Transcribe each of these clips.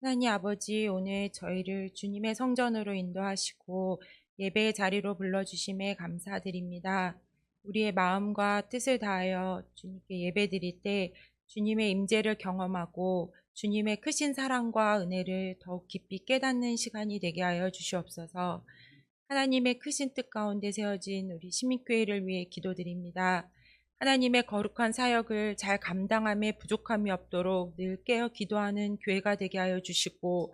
하나님 아버지, 오늘 저희를 주님의 성전으로 인도하시고 예배의 자리로 불러주심에 감사드립니다. 우리의 마음과 뜻을 다하여 주님께 예배드릴 때 주님의 임재를 경험하고 주님의 크신 사랑과 은혜를 더욱 깊이 깨닫는 시간이 되게 하여 주시옵소서. 하나님의 크신 뜻 가운데 세워진 우리 시민교회를 위해 기도드립니다. 하나님의 거룩한 사역을 잘 감당함에 부족함이 없도록 늘 깨어 기도하는 교회가 되게 하여 주시고,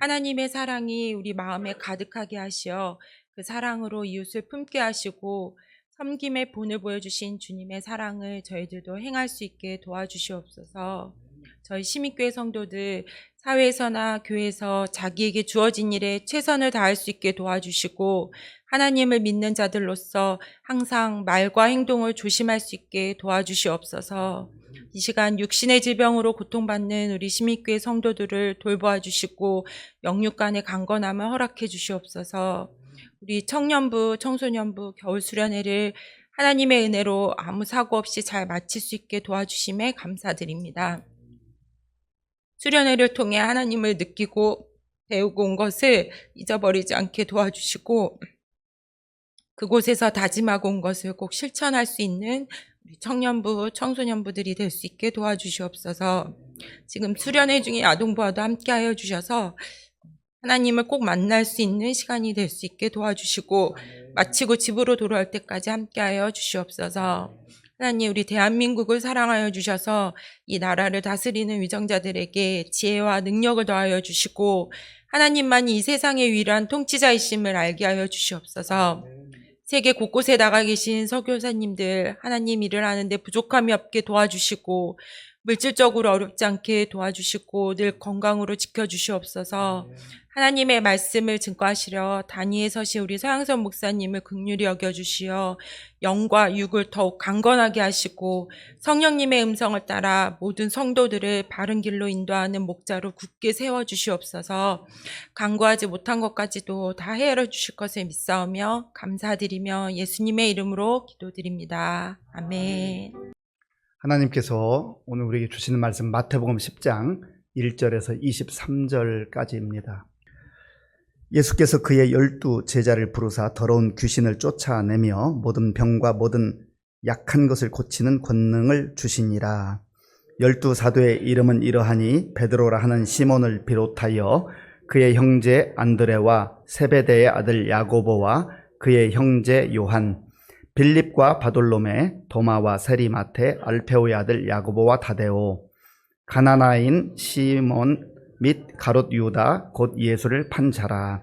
하나님의 사랑이 우리 마음에 가득하게 하시어 그 사랑으로 이웃을 품게 하시고, 섬김의 본을 보여주신 주님의 사랑을 저희들도 행할 수 있게 도와주시옵소서. 저희 시민교회 성도들 사회에서나 교회에서 자기에게 주어진 일에 최선을 다할 수 있게 도와주시고, 하나님을 믿는 자들로서 항상 말과 행동을 조심할 수 있게 도와주시옵소서. 이 시간 육신의 질병으로 고통받는 우리 시민교회 성도들을 돌보아 주시고 영육간의 강건함을 허락해 주시옵소서. 우리 청년부, 청소년부 겨울 수련회를 하나님의 은혜로 아무 사고 없이 잘 마칠 수 있게 도와주심에 감사드립니다. 수련회를 통해 하나님을 느끼고 배우고 온 것을 잊어버리지 않게 도와주시고, 그곳에서 다짐하고 온 것을 꼭 실천할 수 있는 우리 청년부, 청소년부들이 될 수 있게 도와주시옵소서. 지금 수련회 중에 아동부와도 함께하여 주셔서 하나님을 꼭 만날 수 있는 시간이 될 수 있게 도와주시고, 마치고 집으로 돌아올 때까지 함께하여 주시옵소서. 하나님, 우리 대한민국을 사랑하여 주셔서 이 나라를 다스리는 위정자들에게 지혜와 능력을 더하여 주시고, 하나님만이 이 세상의 유일한 통치자이심을 알게 하여 주시옵소서. 세계 곳곳에 나가 계신 선교사님들, 하나님 일을 하는데 부족함이 없게 도와주시고, 물질적으로 어렵지 않게 도와주시고 늘 건강으로 지켜주시옵소서. 하나님의 말씀을 증거하시려 단위에 서신 우리 서양선 목사님을 긍휼히 여겨주시어 영과 육을 더욱 강건하게 하시고, 성령님의 음성을 따라 모든 성도들을 바른 길로 인도하는 목자로 굳게 세워주시옵소서. 간구하지 못한 것까지도 다 헤아려 주실 것을 믿사오며 감사드리며 예수님의 이름으로 기도드립니다. 아멘. 하나님께서 오늘 우리에게 주시는 말씀 마태복음 10장 1절에서 23절까지입니다. 예수께서 그의 12 제자를 부르사 더러운 귀신을 쫓아내며 모든 병과 모든 약한 것을 고치는 권능을 주시니라. 12 사도의 이름은 이러하니 베드로라 하는 시몬을 비롯하여 그의 형제 안드레와 세베대의 아들 야고보와 그의 형제 요한, 빌립과 바돌로메, 도마와 세리마테, 알페오의 아들 야고보와 다데오, 가나나인 시몬 및 가롯 유다 곧 예수를 판 자라.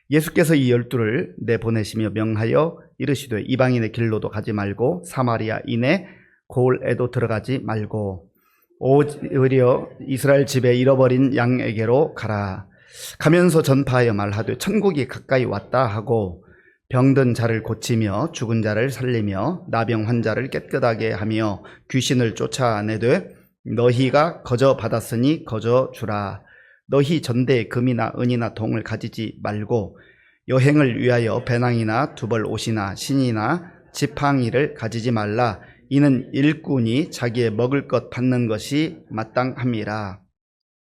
예수께서 이 12를 내보내시며 명하여 이르시되 이방인의 길로도 가지 말고 사마리아 이내 고을에도 들어가지 말고 오히려 이스라엘 집에 잃어버린 양에게로 가라. 가면서 전파하여 말하되 천국이 가까이 왔다 하고 병든 자를 고치며 죽은 자를 살리며 나병 환자를 깨끗하게 하며 귀신을 쫓아내되 너희가 거저 받았으니 거저 주라. 너희 전대에 금이나 은이나 동을 가지지 말고 여행을 위하여 배낭이나 두벌 옷이나 신이나 지팡이를 가지지 말라. 이는 일꾼이 자기의 먹을 것 받는 것이 마땅함이라.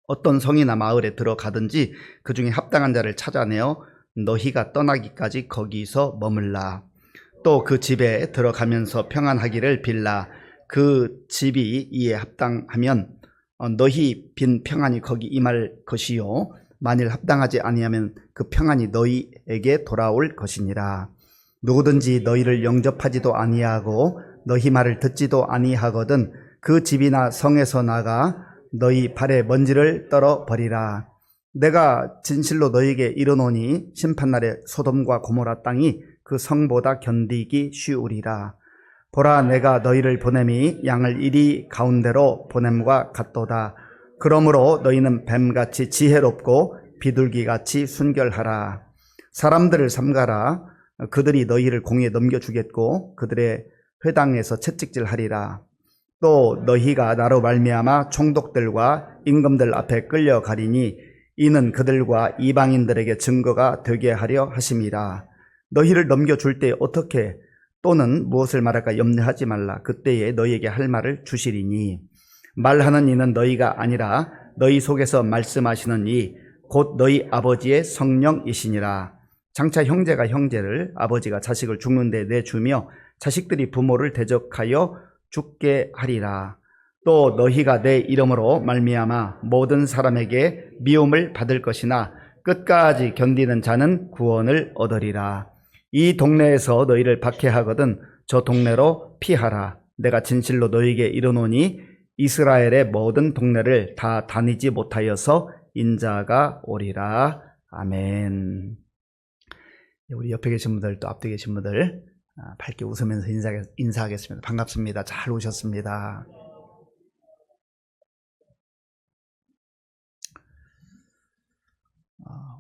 어떤 성이나 마을에 들어가든지 그 중에 합당한 자를 찾아내어 너희가 떠나기까지 거기서 머물라. 또 그 집에 들어가면서 평안하기를 빌라. 그 집이 이에 합당하면 너희 빈 평안이 거기 임할 것이요 만일 합당하지 아니하면 그 평안이 너희에게 돌아올 것이니라. 누구든지 너희를 영접하지도 아니하고 너희 말을 듣지도 아니하거든 그 집이나 성에서 나가 너희 발에 먼지를 떨어버리라. 내가 진실로 너희에게 이르노니 심판날에 소돔과 고모라 땅이 그 성보다 견디기 쉬우리라. 보라, 내가 너희를 보냄이 양을 이리 가운데로 보냄과 같도다. 그러므로 너희는 뱀같이 지혜롭고 비둘기같이 순결하라. 사람들을 삼가라. 그들이 너희를 공에 넘겨주겠고 그들의 회당에서 채찍질하리라. 또 너희가 나로 말미암아 총독들과 임금들 앞에 끌려가리니 이는 그들과 이방인들에게 증거가 되게 하려 하심이라. 너희를 넘겨줄 때 어떻게 또는 무엇을 말할까 염려하지 말라. 그때에 너희에게 할 말을 주시리니 말하는 이는 너희가 아니라 너희 속에서 말씀하시는 이 곧 너희 아버지의 성령이시니라. 장차 형제가 형제를, 아버지가 자식을 죽는데 내주며 자식들이 부모를 대적하여 죽게 하리라. 또 너희가 내 이름으로 말미암아 모든 사람에게 미움을 받을 것이나 끝까지 견디는 자는 구원을 얻으리라. 이 동네에서 너희를 박해하거든 저 동네로 피하라. 내가 진실로 너희에게 이르노니 이스라엘의 모든 동네를 다 다니지 못하여서 인자가 오리라. 아멘. 우리 옆에 계신 분들 또 앞에 계신 분들 밝게 웃으면서 인사하겠습니다. 반갑습니다. 잘 오셨습니다.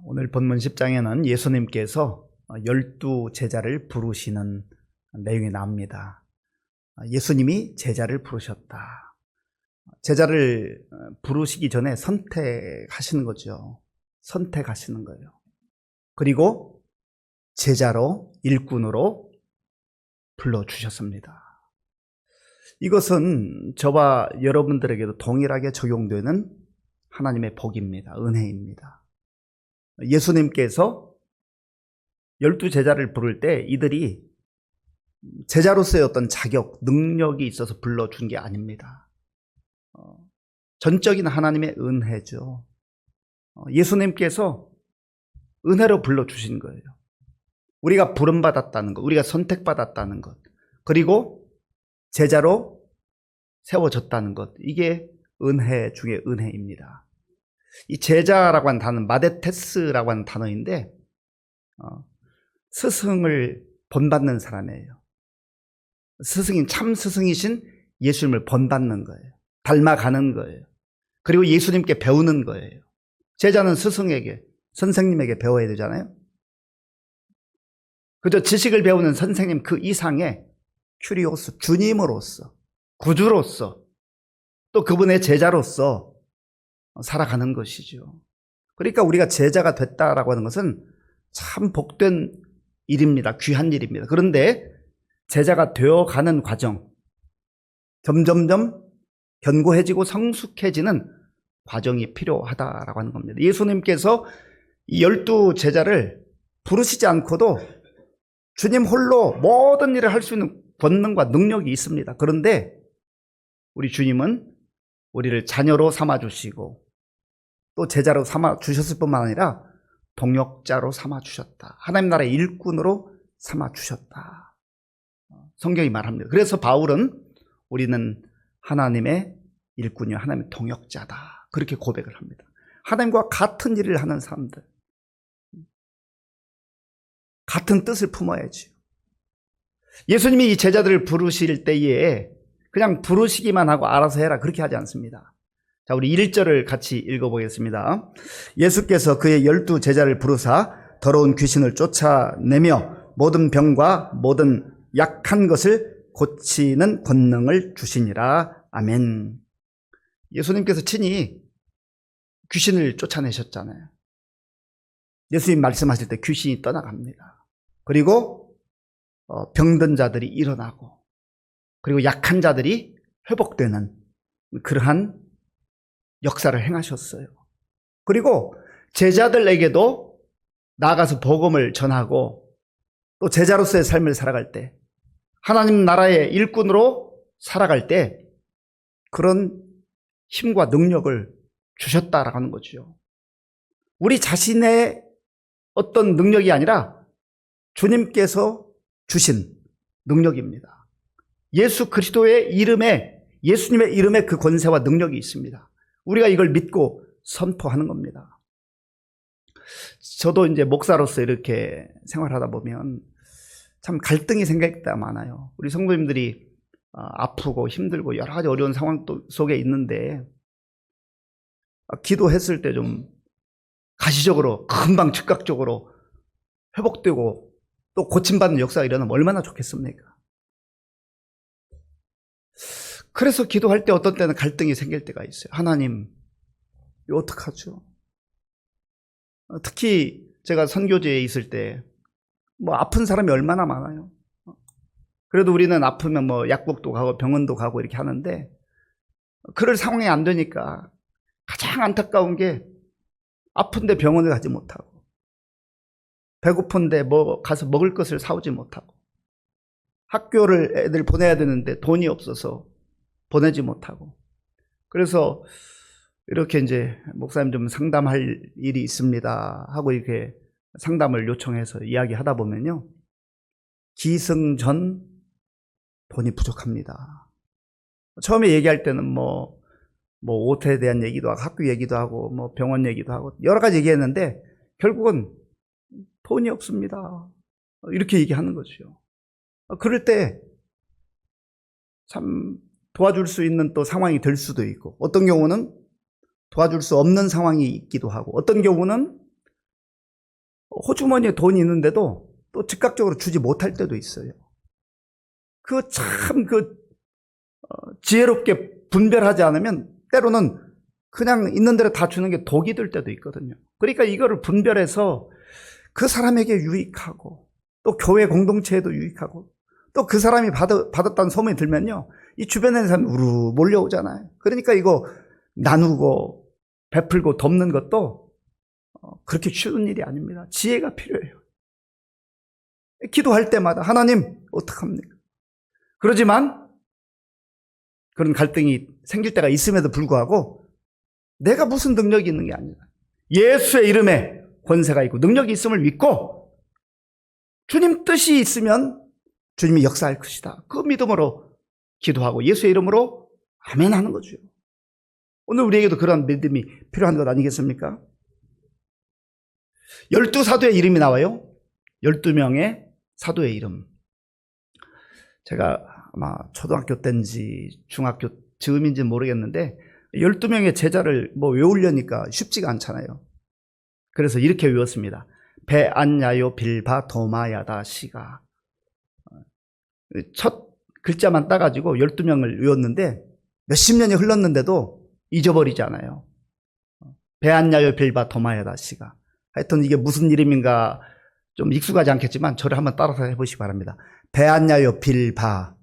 오늘 본문 10장에는 예수님께서 12제자를 부르시는 내용이 나옵니다. 예수님이 제자를 부르셨다. 제자를 부르시기 전에 선택하시는 거죠. 선택하시는 거예요. 그리고 제자로, 일꾼으로 불러주셨습니다. 이것은 저와 여러분들에게도 동일하게 적용되는 하나님의 복입니다. 은혜입니다. 예수님께서 12제자를 부를 때 이들이 제자로서의 어떤 자격, 능력이 있어서 불러준 게 아닙니다. 전적인 하나님의 은혜죠. 예수님께서 은혜로 불러주신 거예요. 우리가 부름받았다는 것, 우리가 선택받았다는 것, 그리고 제자로 세워졌다는 것, 이게 은혜 중에 은혜입니다. 이 제자라고 하는 단어는 마데테스라고 하는 단어인데 스승을 본받는 사람이에요. 스승인 참 스승이신 예수님을 본받는 거예요. 닮아가는 거예요. 그리고 예수님께 배우는 거예요. 제자는 스승에게, 선생님에게 배워야 되잖아요. 그저 지식을 배우는 선생님 그 이상의 큐리오스, 주님으로서, 구주로서, 또 그분의 제자로서 살아가는 것이죠. 그러니까 우리가 제자가 됐다라고 하는 것은 참 복된 일입니다. 귀한 일입니다. 그런데 제자가 되어가는 과정, 점점점 견고해지고 성숙해지는 과정이 필요하다라고 하는 겁니다. 예수님께서 이 12제자를 부르시지 않고도 주님 홀로 모든 일을 할 수 있는 권능과 능력이 있습니다. 그런데 우리 주님은 우리를 자녀로 삼아주시고 또 제자로 삼아주셨을 뿐만 아니라 동역자로 삼아주셨다. 하나님 나라의 일꾼으로 삼아주셨다. 성경이 말합니다. 그래서 바울은 우리는 하나님의 일꾼이요, 하나님의 동역자다. 그렇게 고백을 합니다. 하나님과 같은 일을 하는 사람들. 같은 뜻을 품어야지. 예수님이 이 제자들을 부르실 때에 그냥 부르시기만 하고 알아서 해라. 그렇게 하지 않습니다. 자, 우리 1절을 같이 읽어보겠습니다. 예수께서 그의 12제자를 부르사 더러운 귀신을 쫓아내며 모든 병과 모든 약한 것을 고치는 권능을 주시니라. 아멘. 예수님께서 친히 귀신을 쫓아내셨잖아요. 예수님 말씀하실 때 귀신이 떠나갑니다. 그리고 병든 자들이 일어나고, 그리고 약한 자들이 회복되는 그러한 역사를 행하셨어요. 그리고 제자들에게도 나아가서 복음을 전하고 또 제자로서의 삶을 살아갈 때, 하나님 나라의 일꾼으로 살아갈 때 그런 힘과 능력을 주셨다라고 하는 거죠. 우리 자신의 어떤 능력이 아니라 주님께서 주신 능력입니다. 예수 그리스도의 이름에, 예수님의 이름에 그 권세와 능력이 있습니다. 우리가 이걸 믿고 선포하는 겁니다. 저도 이제 목사로서 이렇게 생활하다 보면 참 갈등이 생길 때가 많아요. 우리 성도님들이 아프고 힘들고 여러 가지 어려운 상황 속에 있는데 기도했을 때 좀 가시적으로 금방 즉각적으로 회복되고 또 고침받는 역사가 일어나면 얼마나 좋겠습니까? 그래서 기도할 때 어떤 때는 갈등이 생길 때가 있어요. 하나님, 이거 어떡하죠? 특히 제가 선교지에 있을 때 아픈 사람이 얼마나 많아요. 그래도 우리는 아프면 약국도 가고 병원도 가고 이렇게 하는데 그럴 상황이 안 되니까 가장 안타까운 게 아픈데 병원에 가지 못하고, 배고픈데 뭐 가서 먹을 것을 사오지 못하고, 학교를 애들 보내야 되는데 돈이 없어서 보내지 못하고. 그래서 이렇게 이제 목사님 좀 상담할 일이 있습니다 하고 이렇게 상담을 요청해서 이야기하다 보면요, 기승전 돈이 부족합니다. 처음에 얘기할 때는 뭐 옷에 대한 얘기도 하고 학교 얘기도 하고 뭐 병원 얘기도 하고 여러 가지 얘기했는데 결국은 돈이 없습니다 이렇게 얘기하는 거죠. 그럴 때 참 도와줄 수 있는 또 상황이 될 수도 있고, 어떤 경우는 도와줄 수 없는 상황이 있기도 하고, 어떤 경우는 호주머니에 돈이 있는데도 또 즉각적으로 주지 못할 때도 있어요. 지혜롭게 분별하지 않으면 때로는 그냥 있는 대로 다 주는 게 독이 될 때도 있거든요. 그러니까 이거를 분별해서 그 사람에게 유익하고 또 교회 공동체에도 유익하고 또 그 사람이 받았다는 소문이 들면요, 이 주변에 있는 사람이 우르 몰려오잖아요. 그러니까 이거 나누고 베풀고 돕는 것도 그렇게 쉬운 일이 아닙니다. 지혜가 필요해요. 기도할 때마다 하나님 어떡합니까? 그러지만 그런 갈등이 생길 때가 있음에도 불구하고 내가 무슨 능력이 있는 게 아니라 예수의 이름에 권세가 있고 능력이 있음을 믿고 주님 뜻이 있으면 주님이 역사할 것이다. 그 믿음으로 기도하고 예수의 이름으로 아멘 하는 거죠. 오늘 우리에게도 그런 믿음이 필요한 것 아니겠습니까? 12사도의 이름이 나와요. 12명의 사도의 이름. 제가 아마 초등학교 때인지 중학교 즈음인지 모르겠는데 12명의 제자를 외우려니까 쉽지가 않잖아요. 그래서 이렇게 외웠습니다. 베안야요 빌바 도마야다 시가. 첫 글자만 따가지고 12명을 외웠는데 몇십 년이 흘렀는데도 잊어버리지 않아요. 베안야요 빌바 도마야다 시가. 하여튼 이게 무슨 이름인가 좀 익숙하지 않겠지만 저를 한번 따라서 해보시기 바랍니다. 베안야요 빌바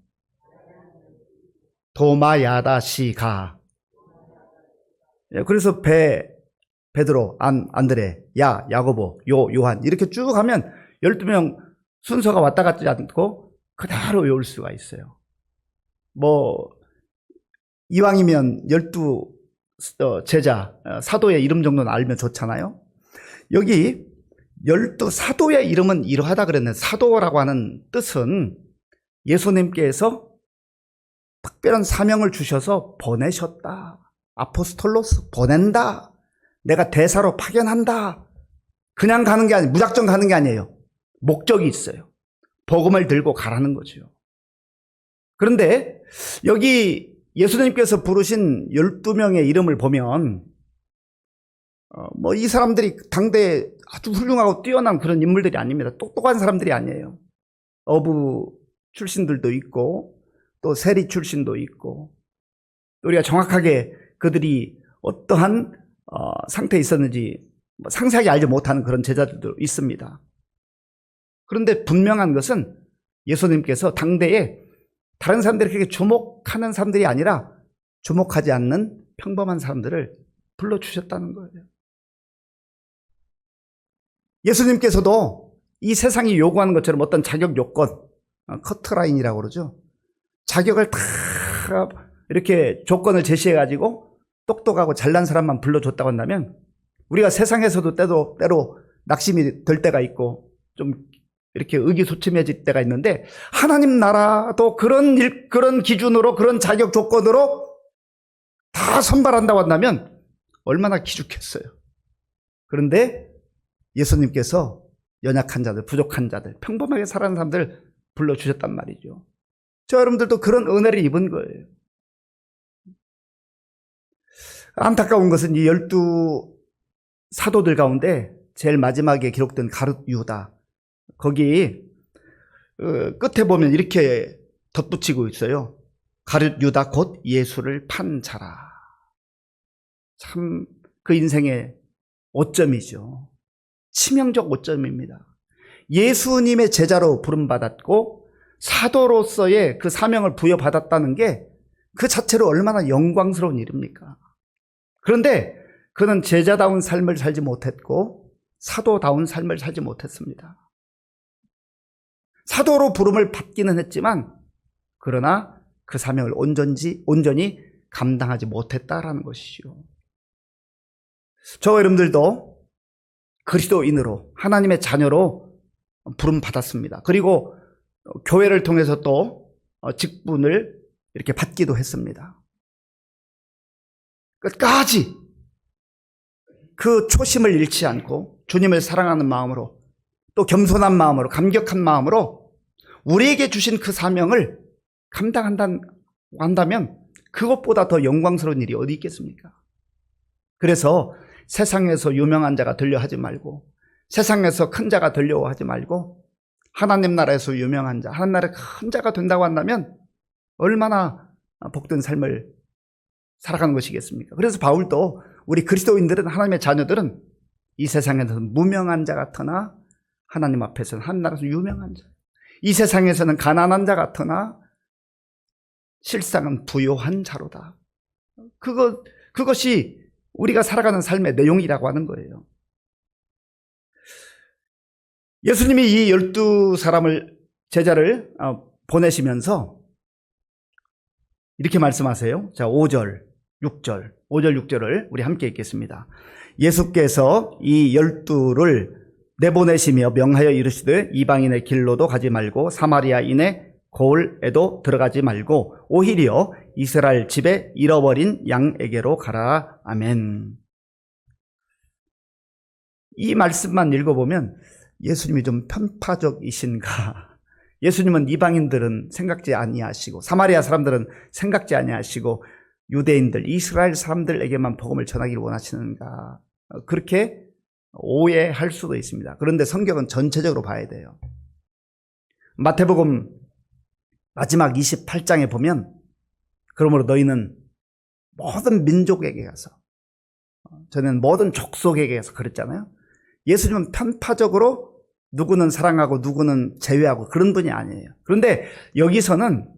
도마야다 시가. 그래서 베드로, 안드레, 야고보, 요한 이렇게 쭉 하면 12명 순서가 왔다 갔지 않고 그대로 외울 수가 있어요. 이왕이면 12 제자, 사도의 이름 정도는 알면 좋잖아요. 여기 12사도의 이름은 이러하다 그랬는데, 사도라고 하는 뜻은 예수님께서 특별한 사명을 주셔서 보내셨다. 아포스톨로스, 보낸다. 내가 대사로 파견한다. 그냥 가는 게 아니에요. 무작정 가는 게 아니에요. 목적이 있어요. 복음을 들고 가라는 거죠. 그런데 여기 예수님께서 부르신 12명의 이름을 보면 이 사람들이 당대에 아주 훌륭하고 뛰어난 그런 인물들이 아닙니다. 똑똑한 사람들이 아니에요. 어부 출신들도 있고 또 세리 출신도 있고, 우리가 정확하게 그들이 어떠한 상태에 있었는지 상세하게 알지 못하는 그런 제자들도 있습니다. 그런데 분명한 것은 예수님께서 당대에 다른 사람들이 그렇게 주목하는 사람들이 아니라 주목하지 않는 평범한 사람들을 불러주셨다는 거예요. 예수님께서도 이 세상이 요구하는 것처럼 어떤 자격 요건, 커트라인이라고 그러죠. 자격을 다 이렇게 조건을 제시해가지고 똑똑하고 잘난 사람만 불러줬다고 한다면 우리가 세상에서도 때로 낙심이 될 때가 있고 좀 이렇게 의기소침해질 때가 있는데, 하나님 나라도 그런 기준으로 그런 자격 조건으로 다 선발한다고 한다면 얼마나 기죽겠어요. 그런데 예수님께서 연약한 자들, 부족한 자들, 평범하게 살아가는 사람들 불러주셨단 말이죠. 저 여러분들도 그런 은혜를 입은 거예요. 안타까운 것은 이 12사도들 가운데 제일 마지막에 기록된 가룟 유다, 거기 끝에 보면 이렇게 덧붙이고 있어요. 가룟 유다 곧 예수를 판 자라. 참 그 인생의 오점이죠. 치명적 오점입니다. 예수님의 제자로 부름받았고 사도로서의 그 사명을 부여받았다는 게 그 자체로 얼마나 영광스러운 일입니까? 그런데 그는 제자다운 삶을 살지 못했고 사도다운 삶을 살지 못했습니다. 사도로 부름을 받기는 했지만 그러나 그 사명을 온전히 감당하지 못했다라는 것이죠. 저와 여러분들도 그리스도인으로 하나님의 자녀로 부름 받았습니다. 그리고 교회를 통해서 또 직분을 이렇게 받기도 했습니다. 끝까지 그 초심을 잃지 않고 주님을 사랑하는 마음으로 또 겸손한 마음으로 감격한 마음으로 우리에게 주신 그 사명을 감당한다면 그것보다 더 영광스러운 일이 어디 있겠습니까? 그래서 세상에서 유명한 자가 되려 하지 말고 세상에서 큰 자가 되려고 하지 말고 하나님 나라에서 유명한 자, 하나님 나라의 큰 자가 된다고 한다면 얼마나 복된 삶을 살아가는 것이겠습니까? 그래서 바울도 우리 그리스도인들은 하나님의 자녀들은 이 세상에서는 무명한 자 같으나 하나님 앞에서는 하나님 나라에서 유명한 자, 이 세상에서는 가난한 자 같으나 실상은 부요한 자로다. 그것이 우리가 살아가는 삶의 내용이라고 하는 거예요. 예수님이 이 12사람을 제자를 보내시면서 이렇게 말씀하세요. 자, 5절, 6절을 우리 함께 읽겠습니다. 예수께서 이 12를 내보내시며 명하여 이르시되 이방인의 길로도 가지 말고 사마리아인의 고을에도 들어가지 말고 오히려 이스라엘 집에 잃어버린 양에게로 가라. 아멘. 이 말씀만 읽어보면 예수님이 좀 편파적이신가? 예수님은 이방인들은 생각지 아니하시고 사마리아 사람들은 생각지 아니하시고 유대인들, 이스라엘 사람들에게만 복음을 전하기를 원하시는가? 그렇게 오해할 수도 있습니다. 그런데 성경은 전체적으로 봐야 돼요. 마태복음 마지막 28장에 보면 그러므로 너희는 모든 민족에게 가서 저는 모든 족속에게 가서 그랬잖아요. 예수님은 편파적으로 누구는 사랑하고 누구는 제외하고 그런 분이 아니에요. 그런데 여기서는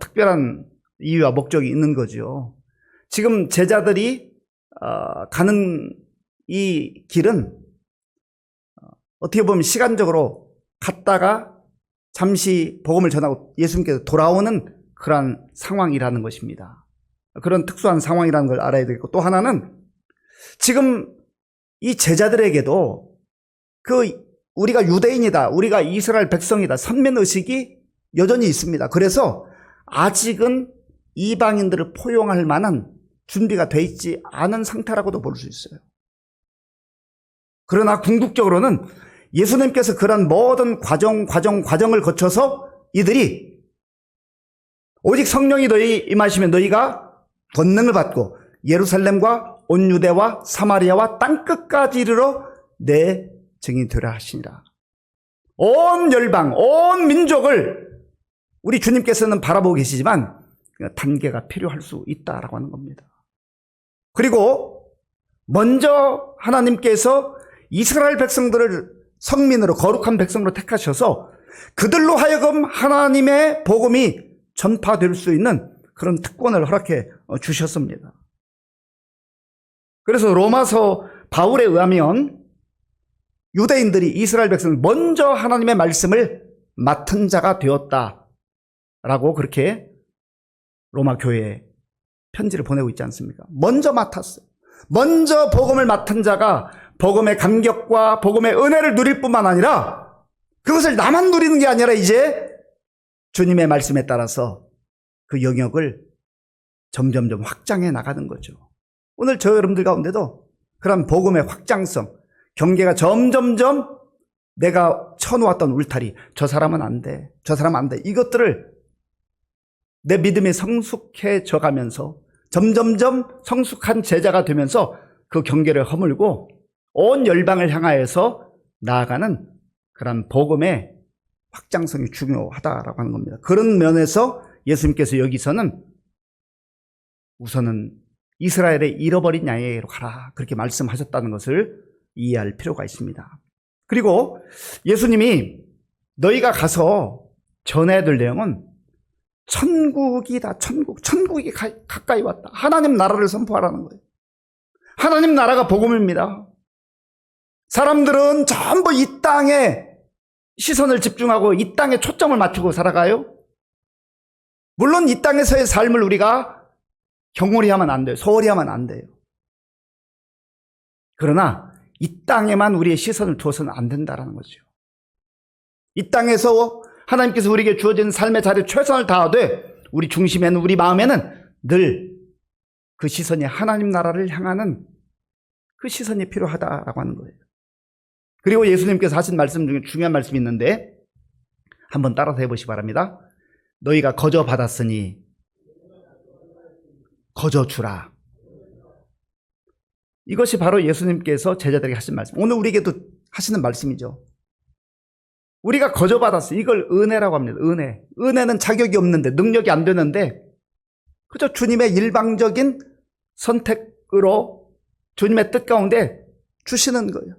특별한 이유와 목적이 있는 거죠. 지금 제자들이 가는 이 길은 어떻게 보면 시간적으로 갔다가 잠시 복음을 전하고 예수님께서 돌아오는 그러한 상황이라는 것입니다. 그런 특수한 상황이라는 걸 알아야 되겠고, 또 하나는 지금 이 제자들에게도 우리가 유대인이다, 우리가 이스라엘 백성이다, 선민의식이 여전히 있습니다. 그래서 아직은 이방인들을 포용할 만한 준비가 돼 있지 않은 상태라고도 볼 수 있어요. 그러나 궁극적으로는 예수님께서 그런 모든 과정을 거쳐서 이들이 오직 성령이 너희 임하시면 너희가 권능을 받고 예루살렘과 온 유대와 사마리아와 땅끝까지 이르러 내 증인이 되라 하시니라. 온 열방, 온 민족을 우리 주님께서는 바라보고 계시지만 단계가 필요할 수 있다라고 하는 겁니다. 그리고 먼저 하나님께서 이스라엘 백성들을 성민으로 거룩한 백성으로 택하셔서 그들로 하여금 하나님의 복음이 전파될 수 있는 그런 특권을 허락해 주셨습니다. 그래서 로마서 바울에 의하면 유대인들이 이스라엘 백성을 먼저 하나님의 말씀을 맡은 자가 되었다라고 그렇게 로마 교회에 편지를 보내고 있지 않습니까? 먼저 맡았어요. 먼저 복음을 맡은 자가 복음의 감격과 복음의 은혜를 누릴 뿐만 아니라 그것을 나만 누리는 게 아니라 이제 주님의 말씀에 따라서 그 영역을 점점점 확장해 나가는 거죠. 오늘 저 여러분들 가운데도 그런 복음의 확장성, 경계가 점점점 내가 쳐놓았던 울타리, 저 사람은 안 돼, 저 사람은 안 돼, 이것들을 내 믿음이 성숙해져 가면서 점점점 성숙한 제자가 되면서 그 경계를 허물고 온 열방을 향하여서 나아가는 그런 복음의 확장성이 중요하다라고 하는 겁니다. 그런 면에서 예수님께서 여기서는 우선은 이스라엘의 잃어버린 양에게로 가라 그렇게 말씀하셨다는 것을 이해할 필요가 있습니다. 그리고 예수님이 너희가 가서 전해야 될 내용은 천국이다. 천국이 가까이 왔다. 하나님 나라를 선포하라는 거예요. 하나님 나라가 복음입니다. 사람들은 전부 이 땅에 시선을 집중하고 이 땅에 초점을 맞추고 살아가요. 물론 이 땅에서의 삶을 우리가 경홀히 하면 안 돼요. 소홀히 하면 안 돼요. 그러나 이 땅에만 우리의 시선을 두어서는 안 된다는 거죠. 이 땅에서 하나님께서 우리에게 주어진 삶의 자리에 최선을 다하되 우리 중심에는, 우리 마음에는 늘 그 시선이 하나님 나라를 향하는 그 시선이 필요하다라고 하는 거예요. 그리고 예수님께서 하신 말씀 중에 중요한 말씀이 있는데 한번 따라서 해보시기 바랍니다. 너희가 거저 받았으니 거저 주라. 이것이 바로 예수님께서 제자들에게 하신 말씀, 오늘 우리에게도 하시는 말씀이죠. 우리가 거저 받았어요. 이걸 은혜라고 합니다. 은혜는 자격이 없는데, 능력이 안 되는데 그저 주님의 일방적인 선택으로 주님의 뜻 가운데 주시는 거예요.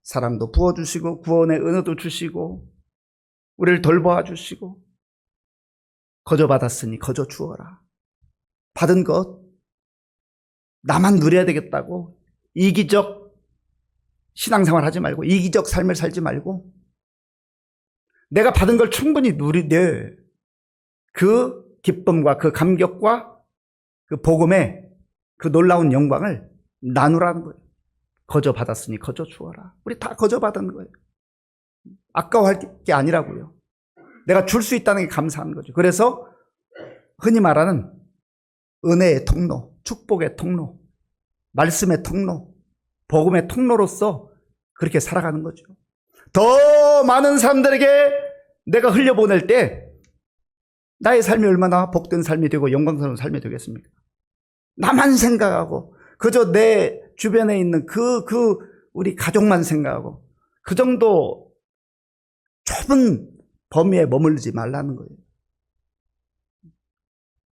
사랑도 부어주시고 구원의 은혜도 주시고 우리를 돌보아 주시고, 거저 받았으니 거저 주어라. 받은 것 나만 누려야 되겠다고 이기적 신앙생활 하지 말고, 이기적 삶을 살지 말고, 내가 받은 걸 충분히 누리되 그 기쁨과 그 감격과 그 복음의 그 놀라운 영광을 나누라는 거예요. 거저 받았으니 거저 주어라. 우리 다 거저 받은 거예요. 아까워할 게 아니라고요. 내가 줄 수 있다는 게 감사한 거죠. 그래서 흔히 말하는 은혜의 통로, 축복의 통로, 말씀의 통로, 복음의 통로로서 그렇게 살아가는 거죠. 더 많은 사람들에게 내가 흘려보낼 때 나의 삶이 얼마나 복된 삶이 되고 영광스러운 삶이 되겠습니까? 나만 생각하고 그저 내 주변에 있는 우리 가족만 생각하고 그 정도 좁은 범위에 머물지 말라는 거예요.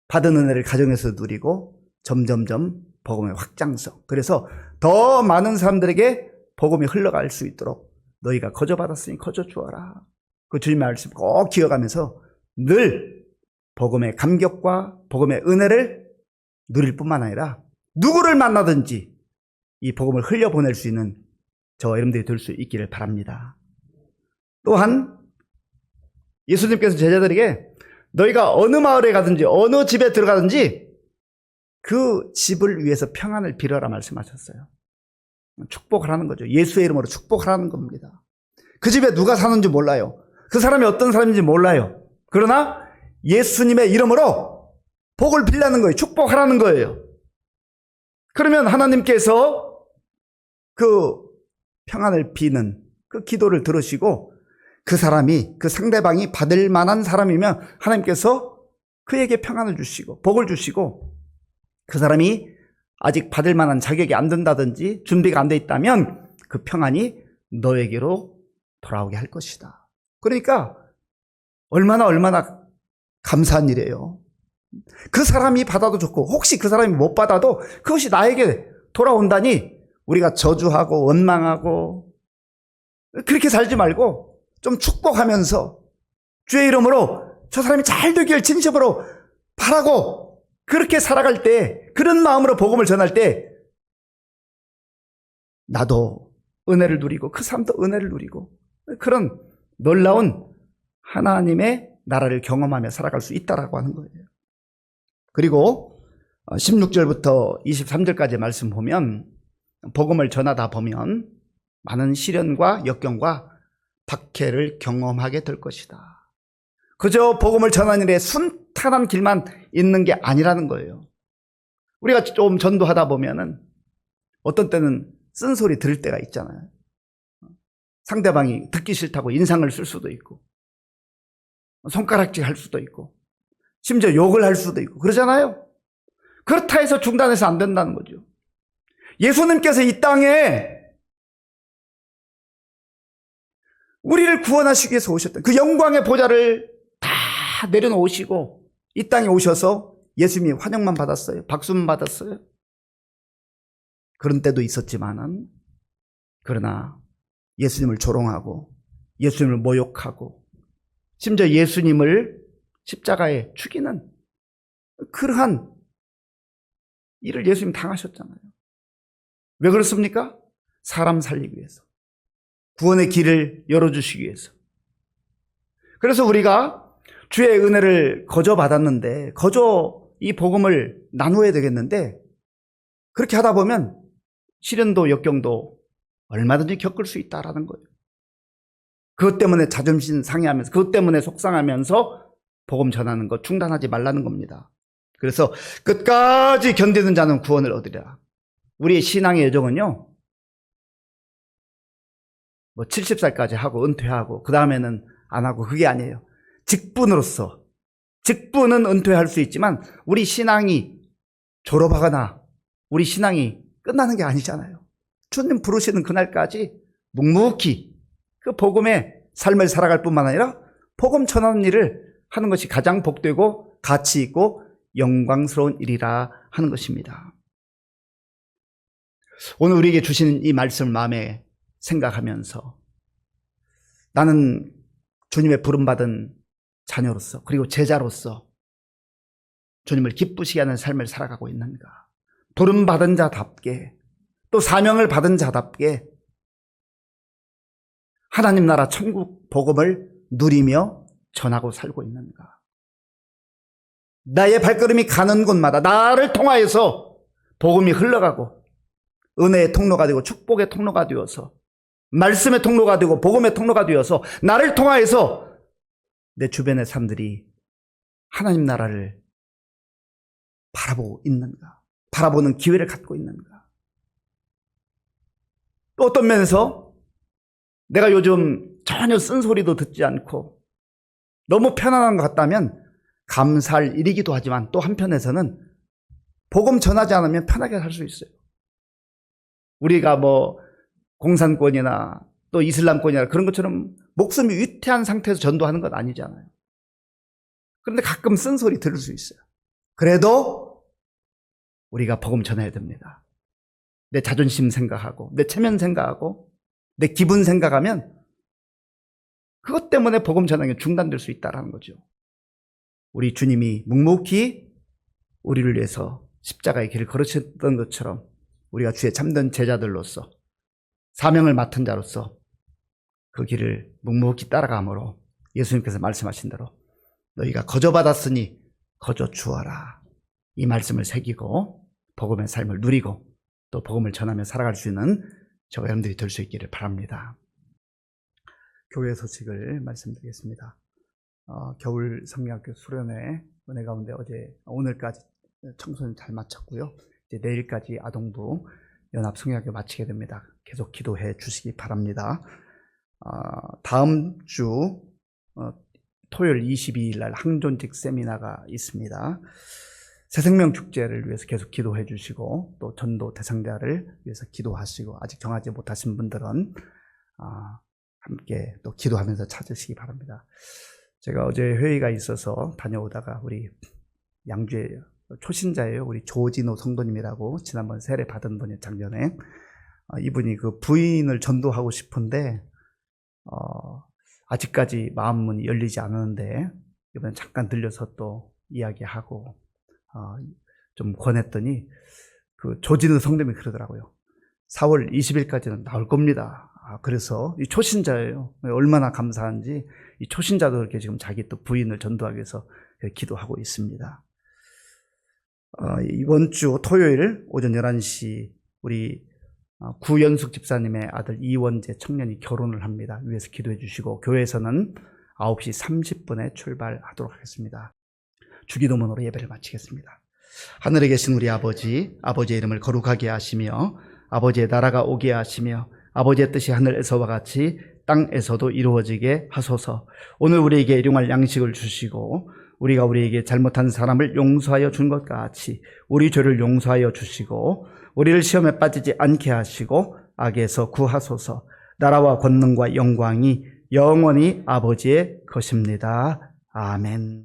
받은 은혜를 가정에서 누리고 점점점 복음의 확장성, 그래서 더 많은 사람들에게 복음이 흘러갈 수 있도록 너희가 거저 받았으니 거저 주어라. 그 주님의 말씀 꼭 기억하면서 늘 복음의 감격과 복음의 은혜를 누릴 뿐만 아니라 누구를 만나든지 이 복음을 흘려보낼 수 있는 저와 여러분들이 될 수 있기를 바랍니다. 또한 예수님께서 제자들에게 너희가 어느 마을에 가든지 어느 집에 들어가든지 그 집을 위해서 평안을 빌어라 말씀하셨어요. 축복하라는 거죠. 예수의 이름으로 축복하라는 겁니다. 그 집에 누가 사는지 몰라요. 그 사람이 어떤 사람인지 몰라요. 그러나 예수님의 이름으로 복을 빌라는 거예요. 축복하라는 거예요. 그러면 하나님께서 그 평안을 비는 그 기도를 들으시고 그 사람이, 그 상대방이 받을 만한 사람이면 하나님께서 그에게 평안을 주시고 복을 주시고, 그 사람이 아직 받을 만한 자격이 안 된다든지 준비가 안 돼 있다면 그 평안이 너에게로 돌아오게 할 것이다. 그러니까 얼마나 감사한 일이에요. 그 사람이 받아도 좋고 혹시 그 사람이 못 받아도 그것이 나에게 돌아온다니 우리가 저주하고 원망하고 그렇게 살지 말고 좀 축복하면서 주의 이름으로 저 사람이 잘 되길 진심으로 바라고 그렇게 살아갈 때, 그런 마음으로 복음을 전할 때 나도 은혜를 누리고 그 사람도 은혜를 누리고 그런 놀라운 하나님의 나라를 경험하며 살아갈 수 있다라고 하는 거예요. 그리고 16절부터 23절까지 말씀 보면 복음을 전하다 보면 많은 시련과 역경과 박해를 경험하게 될 것이다. 그저 복음을 전하는 일에 순탄한 길만 있는 게 아니라는 거예요. 우리가 좀 전도하다 보면은 어떤 때는 쓴소리 들을 때가 있잖아요. 상대방이 듣기 싫다고 인상을 쓸 수도 있고 손가락질 할 수도 있고 심지어 욕을 할 수도 있고 그러잖아요. 그렇다 해서 중단해서 안 된다는 거죠. 예수님께서 이 땅에 우리를 구원하시기 위해서 오셨다. 그 영광의 보좌를 다 내려놓으시고 이 땅에 오셔서 예수님이 환영만 받았어요. 박수만 받았어요. 그런 때도 있었지만은, 그러나 예수님을 조롱하고 예수님을 모욕하고 심지어 예수님을 십자가에 죽이는 그러한 일을 예수님 당하셨잖아요. 왜 그렇습니까? 사람 살리기 위해서. 구원의 길을 열어주시기 위해서. 그래서 우리가 주의 은혜를 거저 받았는데 거저 이 복음을 나누어야 되겠는데 그렇게 하다 보면 시련도 역경도 얼마든지 겪을 수 있다라는 거예요. 그것 때문에 자존심 상해하면서 그것 때문에 속상하면서 복음 전하는 거 중단하지 말라는 겁니다. 그래서 끝까지 견디는 자는 구원을 얻으리라. 우리의 신앙의 여정은요, 뭐 70살까지 하고 은퇴하고 그 다음에는 안 하고 그게 아니에요. 직분으로서 직분은 은퇴할 수 있지만 우리 신앙이 졸업하거나 우리 신앙이 끝나는 게 아니잖아요. 주님 부르시는 그날까지 묵묵히 그 복음의 삶을 살아갈 뿐만 아니라 복음 전하는 일을 하는 것이 가장 복되고 가치 있고 영광스러운 일이라 하는 것입니다. 오늘 우리에게 주시는 이 말씀을 마음에 생각하면서 나는 주님의 부름받은 자녀로서 그리고 제자로서 주님을 기쁘시게 하는 삶을 살아가고 있는가? 부름받은 자답게 또 사명을 받은 자답게 하나님 나라 천국 복음을 누리며 전하고 살고 있는가? 나의 발걸음이 가는 곳마다 나를 통하여서 복음이 흘러가고 은혜의 통로가 되고 축복의 통로가 되어서 말씀의 통로가 되고 복음의 통로가 되어서 나를 통하여서 내 주변의 사람들이 하나님 나라를 바라보고 있는가? 바라보는 기회를 갖고 있는가? 또 어떤 면에서 내가 요즘 전혀 쓴소리도 듣지 않고 너무 편안한 것 같다면 감사할 일이기도 하지만 또 한편에서는 복음 전하지 않으면 편하게 살 수 있어요. 우리가 뭐 공산권이나 또 이슬람권이나 그런 것처럼 목숨이 위태한 상태에서 전도하는 건 아니잖아요. 그런데 가끔 쓴소리 들을 수 있어요. 그래도 우리가 복음 전해야 됩니다. 내 자존심 생각하고 내 체면 생각하고 내 기분 생각하면 그것 때문에 복음 전하는 게 중단될 수 있다는 거죠. 우리 주님이 묵묵히 우리를 위해서 십자가의 길을 걸으셨던 것처럼 우리가 주의 참된 제자들로서 사명을 맡은 자로서 그 길을 묵묵히 따라가므로 예수님께서 말씀하신 대로 너희가 거저 받았으니 거저 주어라. 이 말씀을 새기고 복음의 삶을 누리고 또 복음을 전하며 살아갈 수 있는 저와 여러분들이 될 수 있기를 바랍니다. 교회 소식을 말씀드리겠습니다. 겨울 성리학교 수련회 은혜 가운데 오늘까지 청소년 잘 마쳤고요. 이제 내일까지 아동부 연합 성리학교 마치게 됩니다. 계속 기도해 주시기 바랍니다. 다음 주 토요일 22일 날 항존직 세미나가 있습니다. 새생명 축제를 위해서 계속 기도해 주시고 또 전도 대상자를 위해서 기도하시고 아직 정하지 못하신 분들은 함께 또 기도하면서 찾으시기 바랍니다. 제가 어제 회의가 있어서 다녀오다가 우리 양주에 초신자예요. 우리 조진호 성도님이라고 지난번 세례 받은 분이 작년에 이분이 그 부인을 전도하고 싶은데 아직까지 마음문이 열리지 않았는데 이번에 잠깐 들려서 또 이야기하고 좀 권했더니 그 조진호 성도님이 그러더라고요. 4월 20일까지는 나올 겁니다. 그래서 이 초신자예요. 얼마나 감사한지 이 초신자도 이렇게 지금 자기 또 부인을 전도하기 위해서 기도하고 있습니다. 이번 주 토요일 오전 11시 우리 구연숙 집사님의 아들 이원재 청년이 결혼을 합니다. 위에서 기도해 주시고 교회에서는 9시 30분에 출발하도록 하겠습니다. 주기도문으로 예배를 마치겠습니다. 하늘에 계신 우리 아버지, 아버지의 이름을 거룩하게 하시며 아버지의 나라가 오게 하시며 아버지의 뜻이 하늘에서와 같이 땅에서도 이루어지게 하소서. 오늘 우리에게 일용할 양식을 주시고 우리가 우리에게 잘못한 사람을 용서하여 준 것 같이 우리 죄를 용서하여 주시고 우리를 시험에 빠지지 않게 하시고 악에서 구하소서. 나라와 권능과 영광이 영원히 아버지의 것입니다. 아멘.